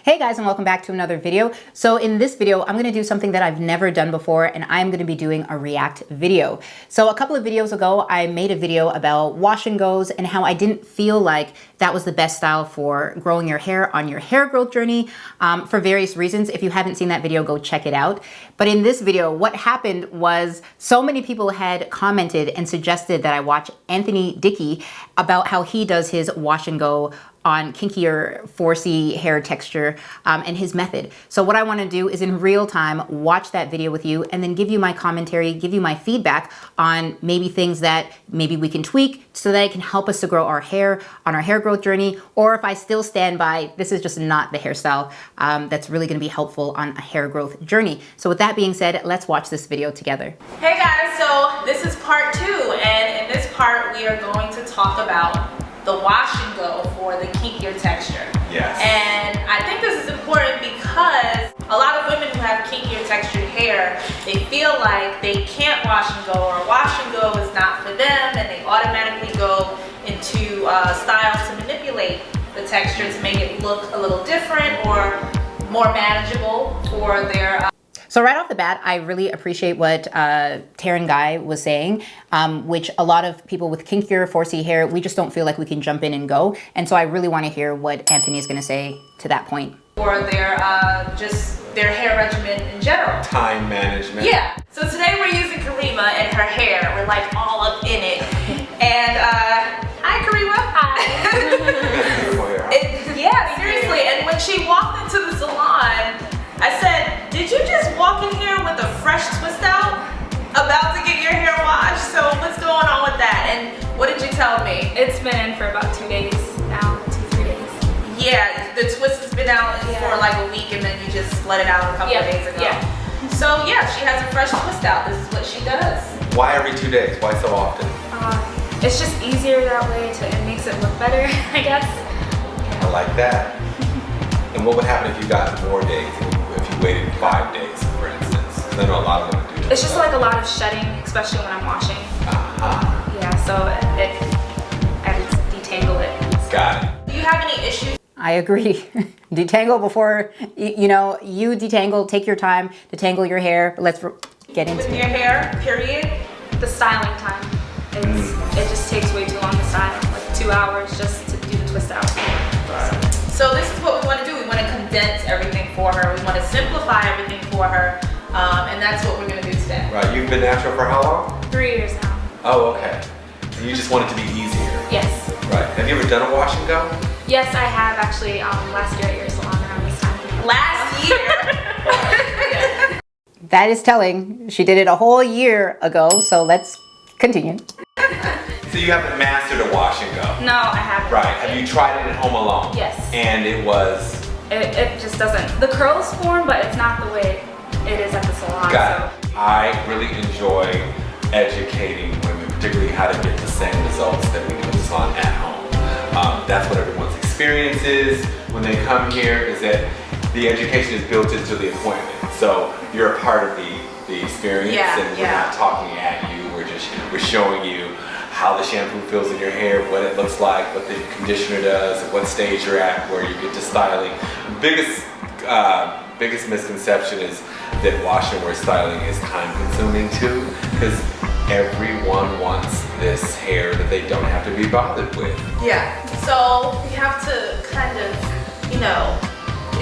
Hey guys, and welcome back to another video. So in this video, I'm gonna do something that I've never done before, and I'm gonna be doing a react video. So a couple of videos ago, I made a video about wash and goes and how I didn't feel like that was the best style for growing your hair on your hair growth journey for various reasons. If you haven't seen that video, go check it out. But in this video, what happened was so many people had commented and suggested that I watch Anthony Dickey about how he does his wash and go on kinkier 4C hair texture and his method. So what I wanna do is in real time, watch that video with you and then give you my commentary, give you my feedback on maybe things that maybe we can tweak so that it can help us to grow our hair on our hair growth journey, or if I still stand by, this is just not the hairstyle that's really gonna be helpful on a hair growth journey. So with that being said, let's watch this video together. Hey guys, so this is part 2, and in this part we are going to talk about the wash and go for the kinkier texture. Yes. And I think this is important because a lot of women who have kinkier textured hair, they feel like they can't wash and go, or wash and go is not for them, and they automatically go into styles to manipulate the texture to make it look a little different or more manageable for their So right off the bat, I really appreciate what Taryn Guy was saying, which a lot of people with kinkier 4C hair, we just don't feel like we can jump in and go. And so I really want to hear what Anthony is going to say to that point. Or their just their hair regimen in general. time management. Yeah. So today we're using Karima and her hair. We're like all up in it. And hi Karima. Hi. Yeah, seriously. And when she walked into the salon, I said, did you just walk in here with a fresh twist out? About to get your hair washed? So what's going on with that? And what did you tell me? It's been in for about 2 days now, 2-3 days. Yeah, the twist has been out for like a week and then you just let it out a couple of days ago. Yeah. So yeah, she has a fresh twist out. This is what she does. Why every 2 days? Why so often? It's just easier that way, it makes it look better, I guess. I like that. And what would happen if you got more days? If you waited 5 days, for instance? Because I know a lot of women do that. It's just like a lot of shedding, especially when I'm washing. Yeah, so I just detangle it. Got it. Do you have any issues? I agree. Detangle before, you know, you detangle, take your time, detangle your hair. Let's get into With your hair, period? The styling time. It just takes way too long to style, like 2 hours just to do the twist out. So this is what we want to do. We want to condense everything for her. We want to simplify everything for her. And that's what we're going to do today. Right, you've been natural for how long? 3 years now. Oh, okay. You just want it to be easier. Yes. Right. Have you ever done a wash and go? Yes, I have actually last year at your salon around this time. Last year? That is telling. She did it a whole year ago, so let's continue. So you haven't mastered a wash and go? No, I haven't. Right. Have you tried it at home alone? Yes. And it was? It just doesn't. The curls form, but it's not the way it is at the salon. Got it. I really enjoy educating women, particularly how to get the same results that we do in the salon at home. That's what everyone's experience is when they come here, is that the education is built into the appointment. So you're a part of the experience, and we're not talking at you. We're showing you how the shampoo feels in your hair, what it looks like, what the conditioner does, at what stage you're at, where you get to styling. Biggest misconception is that wash and wear styling is time consuming too, because everyone wants this hair that they don't have to be bothered with. Yeah. So we have to kind of, you know,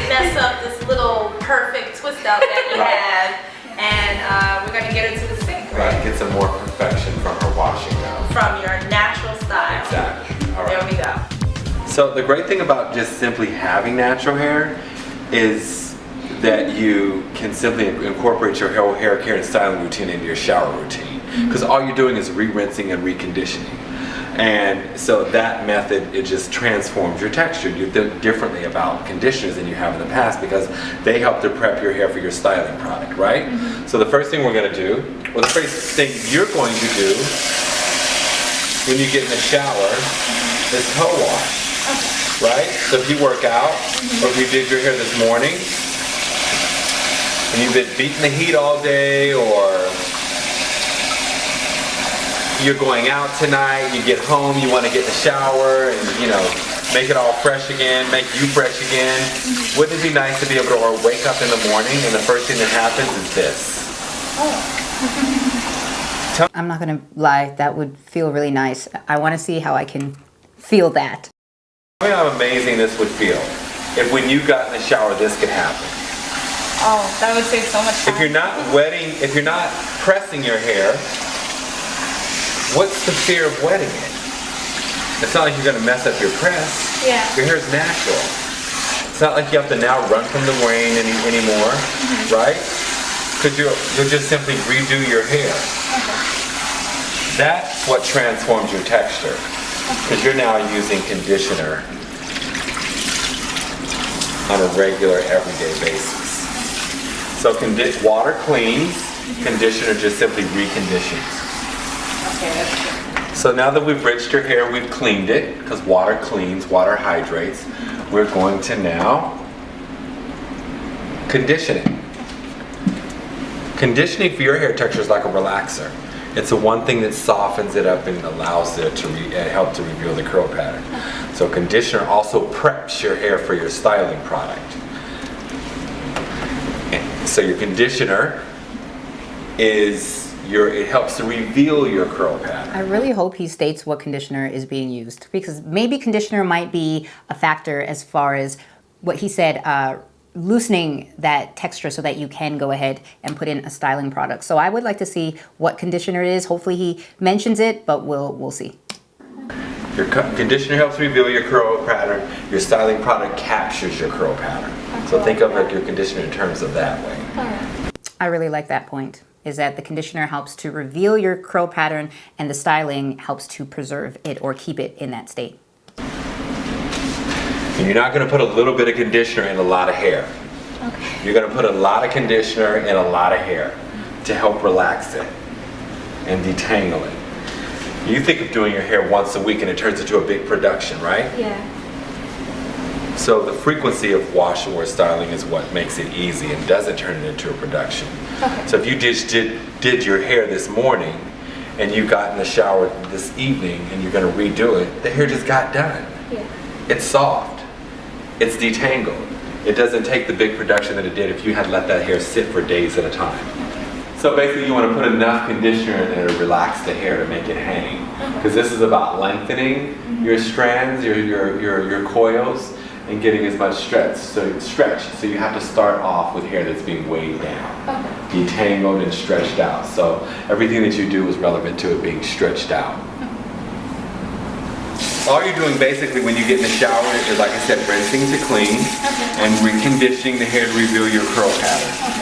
mess up this little perfect twist out that you have, and we're gonna get her to the sink. Right. Get some more perfection from her wash and go. From your natural style. Exactly. All right. There we go. So the great thing about just simply having natural hair is that you can simply incorporate your whole hair care and styling routine into your shower routine. Because all you're doing is re-rinsing and reconditioning. And so that method, it just transforms your texture. You think differently about conditioners than you have in the past because they help to prep your hair for your styling product, right? So the first thing we're going to do, well, the first thing you're going to do when you get in the shower is toe wash, right? So if you work out, or if you did your hair this morning, and you've been beating the heat all day, or you're going out tonight, you get home, you want to get in the shower and, you know, make it all fresh again, make you fresh again. Wouldn't it be nice to be able to wake up in the morning and the first thing that happens is this? I'm not gonna lie, that would feel really nice. I wanna see how I can feel that. Tell me how amazing this would feel if when you got in the shower this could happen. Oh, that would save so much time. If you're not pressing your hair, what's the fear of wetting it? It's not like you're gonna mess up your press. Yeah. Your hair's natural. It's not like you have to now run from the rain anymore, right? Because you'll just simply redo your hair. That's what transforms your texture. Because you're now using conditioner on a regular, everyday basis. So water cleans, conditioner just simply reconditions. Okay, that's good. So now that we've rinsed your hair, we've cleaned it, because water cleans, water hydrates. We're going to now condition it. Conditioning for your hair texture is like a relaxer. It's the one thing that softens it up and allows it to help to reveal the curl pattern. So conditioner also preps your hair for your styling product. So your conditioner it helps to reveal your curl pattern. I really hope he states what conditioner is being used, because maybe conditioner might be a factor as far as what he said, loosening that texture so that you can go ahead and put in a styling product. So I would like to see what conditioner it is. Hopefully he mentions it, but we'll see. Your conditioner helps reveal your curl pattern. Your styling product captures your curl pattern. So think of like your conditioner in terms of that way. I really like that point, is that the conditioner helps to reveal your curl pattern and the styling helps to preserve it or keep it in that state. And you're not going to put a little bit of conditioner in a lot of hair. Okay. You're going to put a lot of conditioner in a lot of hair to help relax it and detangle it. You think of doing your hair once a week and it turns into a big production, right? Yeah. So the frequency of wash and wear styling is what makes it easy and doesn't turn it into a production. Okay. So if you just did your hair this morning and you got in the shower this evening and you're going to redo it, the hair just got done. Yeah. It's soft. It's detangled. It doesn't take the big production that it did if you had let that hair sit for days at a time. So basically you want to put enough conditioner in there to relax the hair to make it hang. Because this is about lengthening your strands, your coils, and getting as much stretch. So you have to start off with hair that's being weighed down, detangled and stretched out. So everything that you do is relevant to it being stretched out. All you're doing basically when you get in the shower is, like I said, rinsing to clean and reconditioning the hair to reveal your curl pattern.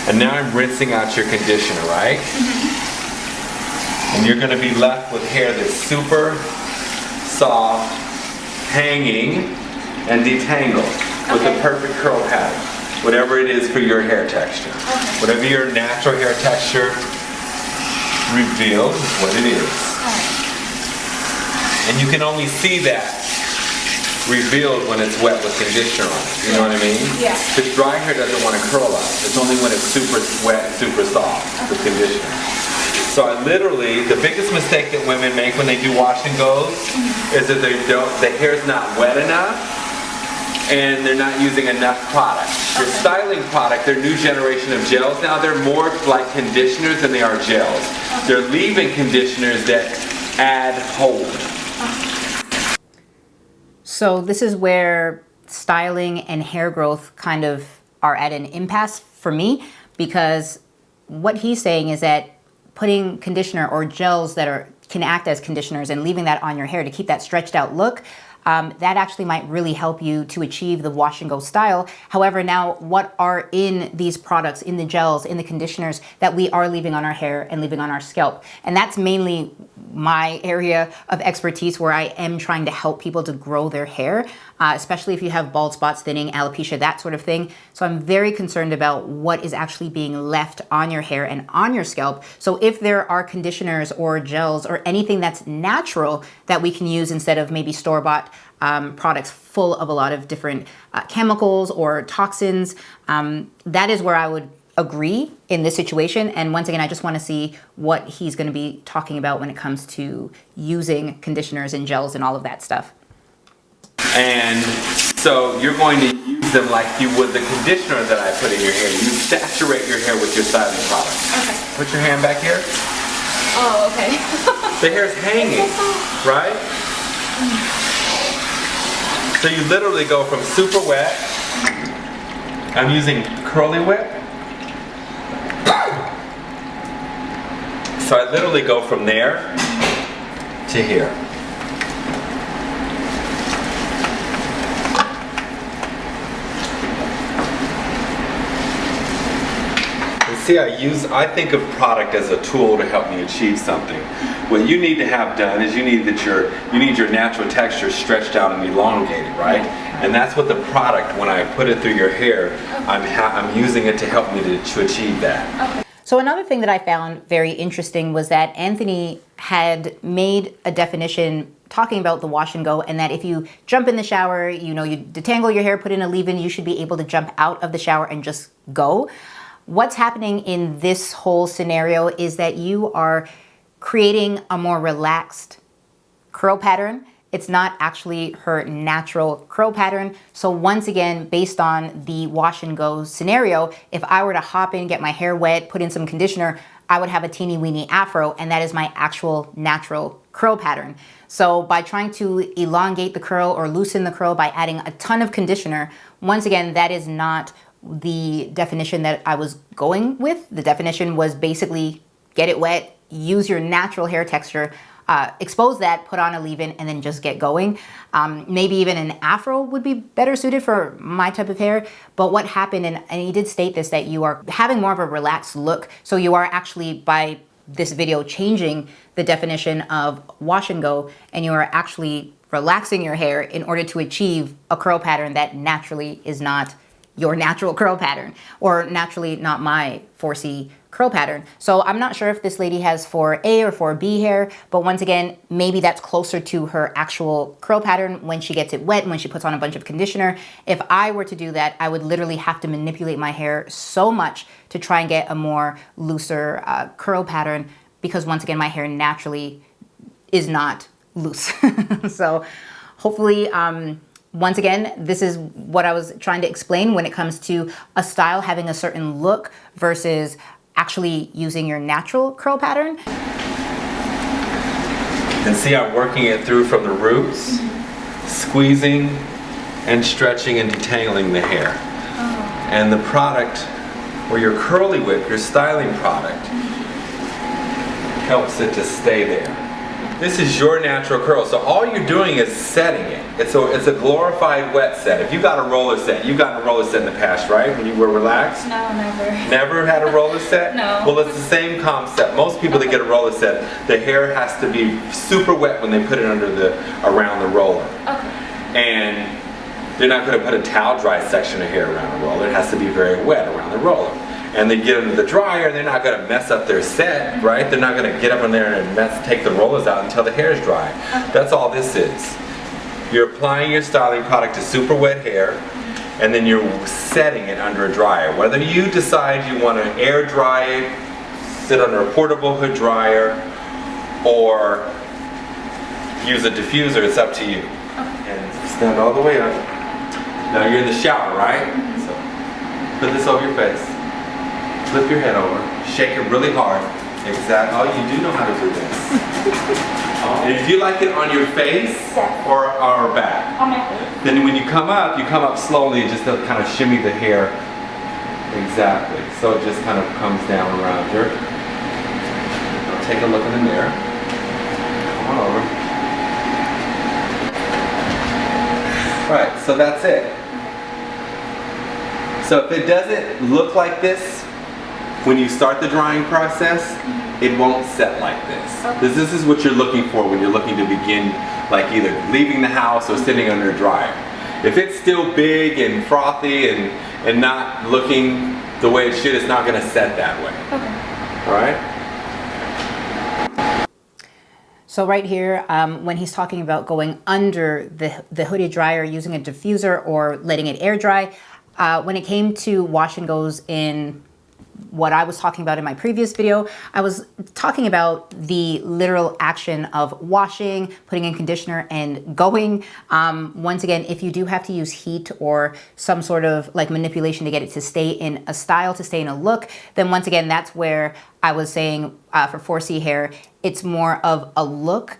And now I'm rinsing out your conditioner, right? And you're going to be left with hair that's super soft, hanging, and detangled with the perfect curl pattern. Whatever it is for your hair texture. Whatever your natural hair texture reveals is what it is. And you can only see that revealed when it's wet with conditioner on it. You know what I mean? Yeah. Because dry hair doesn't want to curl up. It's only when it's super wet and super soft with conditioner. So the biggest mistake that women make when they do wash and goes is that the hair's not wet enough and they're not using enough product. Your styling product, their new generation of gels now, they're more like conditioners than they are gels. They're leave-in conditioners that add hold. So this is where styling and hair growth kind of are at an impasse for me, because what he's saying is that putting conditioner or gels that can act as conditioners and leaving that on your hair to keep that stretched out look, that actually might really help you to achieve the wash and go style. However, now what are in these products, in the gels, in the conditioners that we are leaving on our hair and leaving on our scalp? And that's mainly my area of expertise, where I am trying to help people to grow their hair, especially if you have bald spots, thinning, alopecia, that sort of thing. So I'm very concerned about what is actually being left on your hair and on your scalp. So if there are conditioners or gels or anything that's natural that we can use instead of maybe store-bought products full of a lot of different chemicals or toxins, that is where I would agree in this situation. And once again, I just want to see what he's going to be talking about when it comes to using conditioners and gels and all of that stuff. And so you're going to use them like you would the conditioner that I put in your hair. You saturate your hair with your styling product. Okay. Put your hand back here. Oh, okay. The hair's hanging, right? So you literally go from super wet. I'm using curly whip. So I literally go from there to here. And see, I think of product as a tool to help me achieve something. What you need to have done is you need your natural texture stretched out and elongated, right? And that's what the product, when I put it through your hair, I'm using it to help me to achieve that. Okay. So another thing that I found very interesting was that Anthony had made a definition talking about the wash and go, and that if you jump in the shower, you detangle your hair, put in a leave-in, you should be able to jump out of the shower and just go. What's happening in this whole scenario is that you are creating a more relaxed curl pattern. It's not actually her natural curl pattern. So once again, based on the wash and go scenario, if I were to hop in, get my hair wet, put in some conditioner, I would have a teeny weeny afro, and that is my actual natural curl pattern. So by trying to elongate the curl or loosen the curl by adding a ton of conditioner, once again, that is not the definition that I was going with. The definition was basically get it wet, use your natural hair texture, expose that, put on a leave-in, and then just get going. Maybe even an afro would be better suited for my type of hair. But what happened, and he did state this, that you are having more of a relaxed look. So you are actually, by this video, changing the definition of wash and go, and you are actually relaxing your hair in order to achieve a curl pattern that naturally is not your natural curl pattern, or naturally not my 4C curl pattern. So I'm not sure if this lady has 4A or 4B hair, but once again, maybe that's closer to her actual curl pattern when she gets it wet and when she puts on a bunch of conditioner. If I were to do that, I would literally have to manipulate my hair so much to try and get a more looser curl pattern, because once again, my hair naturally is not loose. So hopefully, once again, this is what I was trying to explain when it comes to a style having a certain look versus actually using your natural curl pattern. And see, I'm working it through from the roots, squeezing and stretching and detangling the hair. And the product, or your curly whip, your styling product, helps it to stay there. This is your natural curl, so all you're doing is setting it. It's a glorified wet set. If you got a roller set, you've gotten a roller set in the past, right? When you were relaxed? No, never. Never had a roller set? No. Well, it's the same concept. Most people that get a roller set, the hair has to be super wet when they put it around the roller. Okay. And they're not going to put a towel dry section of hair around the roller. It has to be very wet around the roller. And they get into the dryer, they're not going to mess up their set, right? They're not going to get up in there and take the rollers out until the hair is dry. Okay. That's all this is. You're applying your styling product to super wet hair, and then you're setting it under a dryer. Whether you decide you want to air dry it, sit under a portable hood dryer, or use a diffuser, it's up to you. Okay. And stand all the way up. Now you're in the shower, right? So put this over your face. Flip your head over, shake it really hard. Exactly. Oh, you do know how to do this. And if you like it on your face or back, On my face. then when you come up slowly and just kind of shimmy the hair. Exactly. So it just kind of comes down around your. Now take a look in the mirror. Come on over. Right. So that's it. So if it doesn't look like this, when you start the drying process, it won't set like this. Okay. This is what you're looking for when you're looking to begin, like either leaving the house or sitting under a dryer. If it's still big and frothy and not looking the way it should, it's not going to set that way. Okay. All right? So right here, when he's talking about going under the hooded dryer, using a diffuser or letting it air dry, when it came to wash and goes in what I was talking about in my previous video. I was talking about the literal action of washing, putting in conditioner, and going. Once again, if you do have to use heat or some sort of like manipulation to get it to stay in a style, to stay in a look, then once again, that's where I was saying for 4C hair, it's more of a look,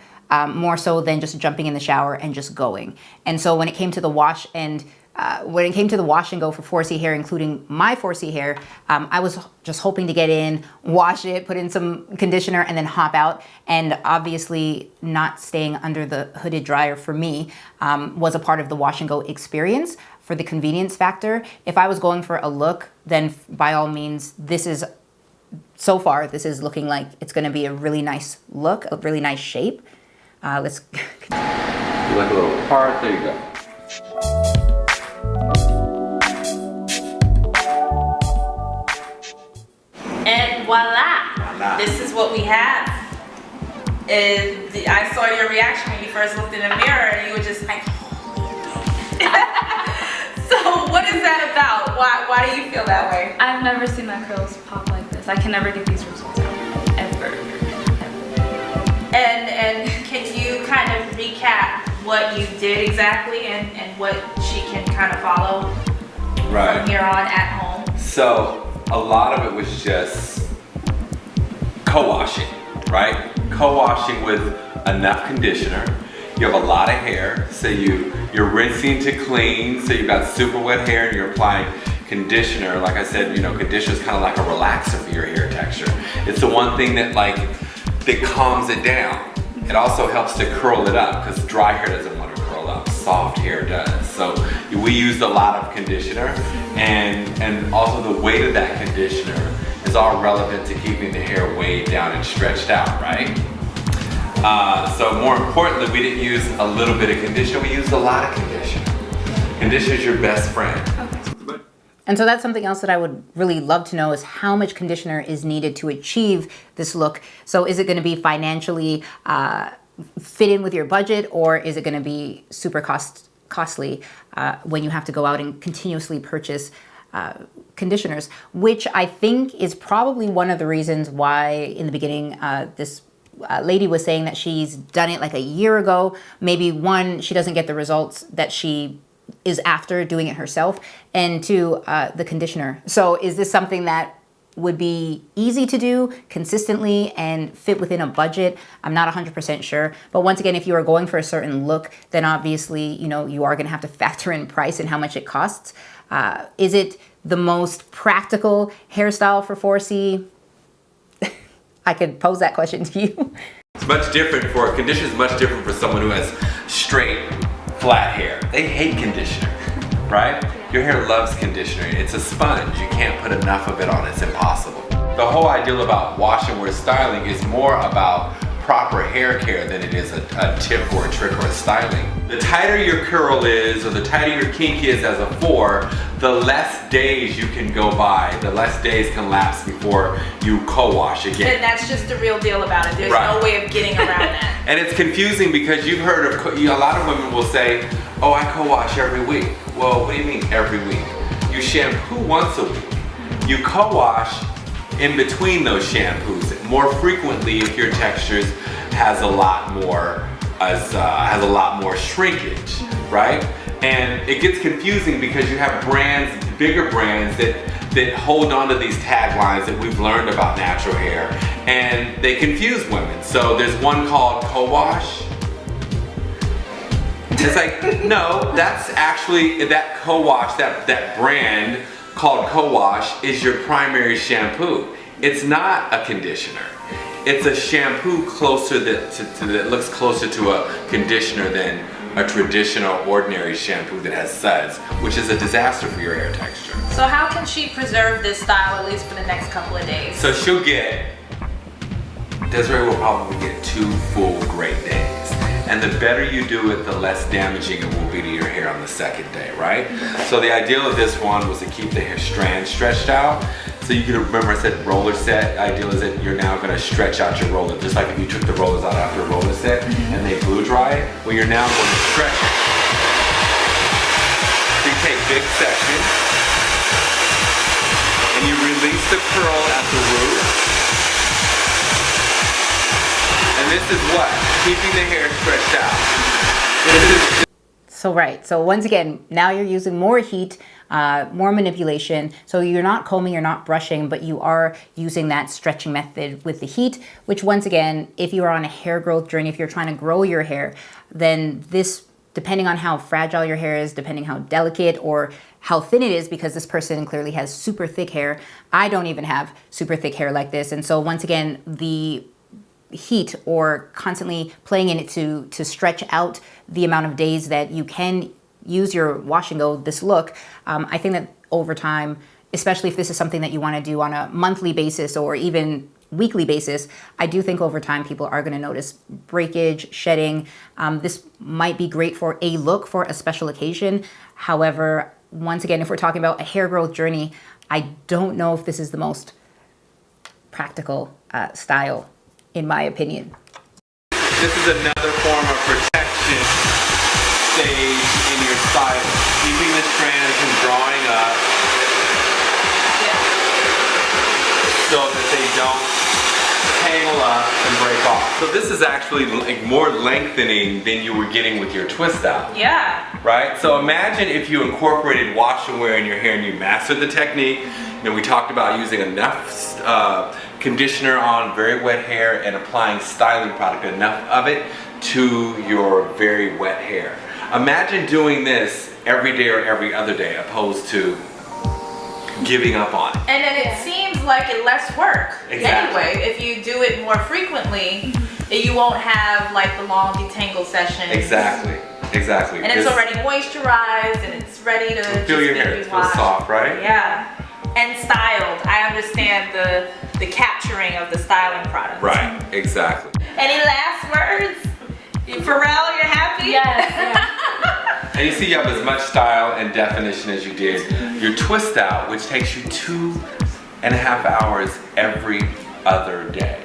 more so than just jumping in the shower and just going. And so when it came to the wash and go for 4C hair, including my 4C hair, I was just hoping to get in, wash it, put in some conditioner, and then hop out. And obviously not staying under the hooded dryer for me was a part of the wash and go experience for the convenience factor. If I was going for a look, then by all means, so far, this is looking like it's gonna be a really nice look, a really nice shape. Let's. You like a little part, there you go. And voila, this is what we have. And I saw your reaction when you first looked in the mirror and you were just like, so what is that about? Why do you feel that way? I've never seen my curls pop like this. I can never get these results out, ever. And can you kind of recap what you did exactly and what she can kind of follow from here on at home? So a lot of it was just co-washing, right? Co-washing with enough conditioner. You have a lot of hair, so you're rinsing to clean, so you've got super wet hair and you're applying conditioner. Like I said, conditioner is kind of like a relaxer for your hair texture. It's the one thing that calms it down. It also helps to curl it up because dry hair doesn't want to curl up, soft hair does. So we used a lot of conditioner, and also the weight of that conditioner is all relevant to keeping the hair weighed down and stretched out, right? So more importantly, we didn't use a little bit of conditioner, we used a lot of conditioner. Conditioner is your best friend. Okay. And so that's something else that I would really love to know is how much conditioner is needed to achieve this look. So is it going to be financially fit in with your budget, or is it going to be super costly when you have to go out and continuously purchase conditioners, which I think is probably one of the reasons why in the beginning this lady was saying that she's done it like a year ago. Maybe one, she doesn't get the results that she is after doing it herself, and two, the conditioner. So is this something that would be easy to do consistently and fit within a budget? I'm not 100% sure. But once again, if you are going for a certain look, then obviously, you are gonna have to factor in price and how much it costs. Is it the most practical hairstyle for 4C? I could pose that question to you. It's much different for conditioner. Is much different for someone who has straight, flat hair. They hate conditioner, right? Your hair loves conditioner. It's a sponge. You can't put enough of it on. It's impossible. The whole idea about wash and wear styling is more about proper hair care than it is a tip or a trick or a styling. The tighter your curl is, or the tighter your kink is as a 4, the less days you can go by, the less days can lapse before you co-wash again. And that's just the real deal about it. There's no way of getting around that. And it's confusing because you've heard of, a lot of women will say, oh, I co-wash every week. Well, what do you mean every week? You shampoo once a week. You co-wash in between those shampoos more frequently if your textures has a lot more shrinkage, right? And it gets confusing because you have brands, bigger brands that hold on to these taglines that we've learned about natural hair, and they confuse women. So there's one called co-wash. It's like, no, that's actually, that co-wash, that brand called co-wash is your primary shampoo. It's not a conditioner. It's a shampoo that looks closer to a conditioner than a traditional ordinary shampoo that has suds, which is a disaster for your hair texture. So how can she preserve this style at least for the next couple of days? So Desiree will probably get 2 full great days. And the better you do it, the less damaging it will be to your hair on the second day, right? So the ideal of this one was to keep the hair strand stretched out. So you can remember I said roller set. The ideal is that you're now gonna stretch out your roller. Just like if you took the rollers out after a roller set and they blew dry it, well, you're now going to stretch it. So you take big sections and and you release the curl at the root. And this is what? Keeping the hair stretched out. So right, so once again, now you're using more heat, more manipulation. So you're not combing, you're not brushing, but you are using that stretching method with the heat, which once again, if you are on a hair growth journey, if you're trying to grow your hair, then this, depending on how fragile your hair is, depending how delicate or how thin it is, because this person clearly has super thick hair. I don't even have super thick hair like this. And so once again, the heat or constantly playing in it to stretch out the amount of days that you can use your wash and go this look, I think that over time, especially if this is something that you want to do on a monthly basis or even weekly basis, I do think over time people are going to notice breakage, shedding. This might be great for a look for a special occasion. However, once again, if we're talking about a hair growth journey, I don't know if this is the most practical style, in my opinion. This is another form of protection stage in your style, keeping the strands from drawing up so that they don't tangle up and break off. So this is actually like more lengthening than you were getting with your twist out. Yeah. Right? So imagine if you incorporated wash and wear in your hair and you mastered the technique. You know, we talked about using enough conditioner on very wet hair and applying styling product, enough of it to your very wet hair. Imagine doing this every day or every other day opposed to giving up on it. And then it seems like it less work. Exactly. Anyway, if you do it more frequently, you won't have like the long detangle sessions. Exactly. Exactly. And it's already moisturized and it's ready to feel your hair. It feels soft, right? Yeah. And styled. I understand the capturing of the styling product. Right. Exactly. Any last words? Pharrell, you're happy? Yes. And you see you have as much style and definition as you did your twist out, which takes you 2.5 hours every other day.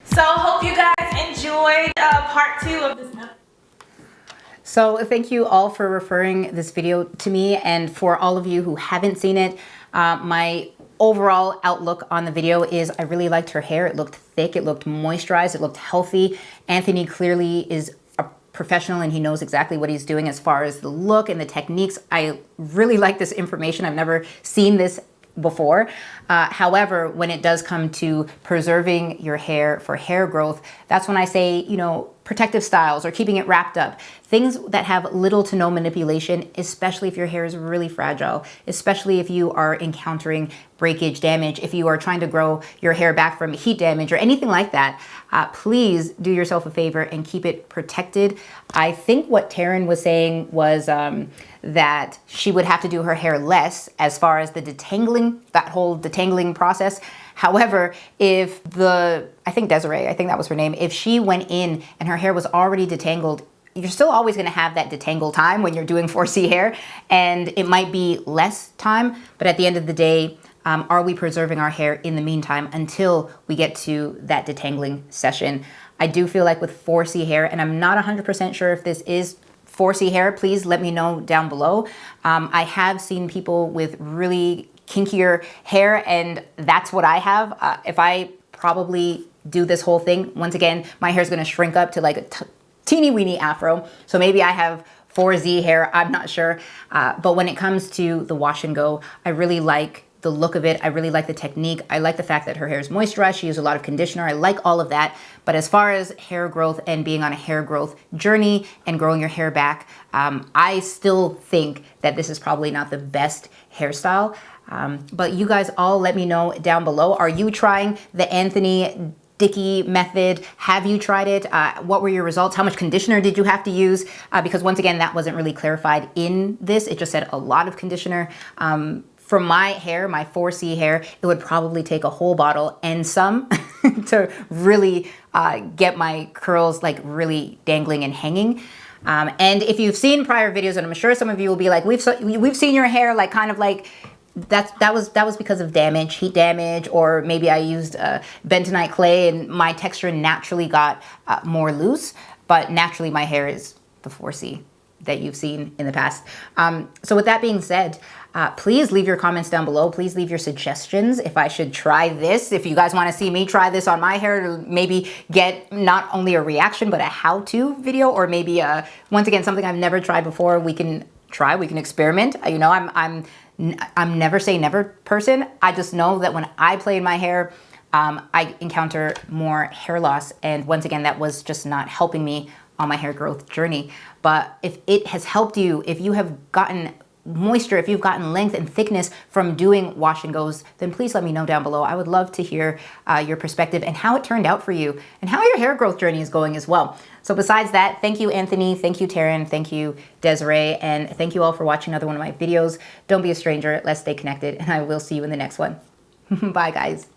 So hope you guys enjoyed part 2 of this episode. So thank you all for referring this video to me, and for all of you who haven't seen it, my overall outlook on the video is I really liked her hair. It looked thick, it looked moisturized, it looked healthy. Anthony clearly is a professional and he knows exactly what he's doing as far as the look and the techniques. I really like this information. I've never seen this before. However, when it does come to preserving your hair for hair growth, that's when I say, you know, protective styles or keeping it wrapped up. Things that have little to no manipulation, especially if your hair is really fragile, especially if you are encountering breakage, damage, if you are trying to grow your hair back from heat damage or anything like that, please do yourself a favor and keep it protected. I think what Taryn was saying was that she would have to do her hair less as far as the detangling, that whole detangling process. However, if I think Desiree, I think that was her name, if she went in and her hair was already detangled, you're still always going to have that detangle time when you're doing 4C hair, and it might be less time, but at the end of the day, are we preserving our hair in the meantime until we get to that detangling session? I do feel like with 4C hair, and I'm not 100% sure if this is 4C hair, please let me know down below. I have seen people with really kinkier hair, and that's what I have. If I probably do this whole thing, once again, my hair is going to shrink up to like a teeny weeny afro. So maybe I have 4Z hair, I'm not sure. But when it comes to the wash and go, I really like the look of it. I really like the technique. I like the fact that her hair is moisturized. She used a lot of conditioner. I like all of that. But as far as hair growth and being on a hair growth journey and growing your hair back, I still think that this is probably not the best hairstyle. But you guys all let me know down below. Are you trying the Anthony Dickey method? Have you tried it? What were your results? How much conditioner did you have to use? Because once again, that wasn't really clarified in this. It just said a lot of conditioner. For my hair, my 4C hair, it would probably take a whole bottle and some to really get my curls like really dangling and hanging. And if you've seen prior videos, and I'm sure some of you will be like, we've seen your hair like kind of like, that was because of damage, heat damage, or maybe I used bentonite clay and my texture naturally got more loose, but naturally my hair is the 4C that you've seen in the past. So with that being said, Please leave your comments down below. Please leave your suggestions if I should try this. If you guys want to see me try this on my hair to maybe get not only a reaction, but a how-to video, or maybe once again, something I've never tried before, we can try, we can experiment. You know, I'm never say never person. I just know that when I play in my hair, I encounter more hair loss. And once again, that was just not helping me on my hair growth journey. But if it has helped you, if you have gotten moisture, if you've gotten length and thickness from doing wash and goes, then please let me know down below. I would love to hear your perspective and how it turned out for you and how your hair growth journey is going as well. So besides that, thank you, Anthony. Thank you, Taryn. Thank you, Desiree. And thank you all for watching another one of my videos. Don't be a stranger. Let's stay connected. And I will see you in the next one. Bye, guys.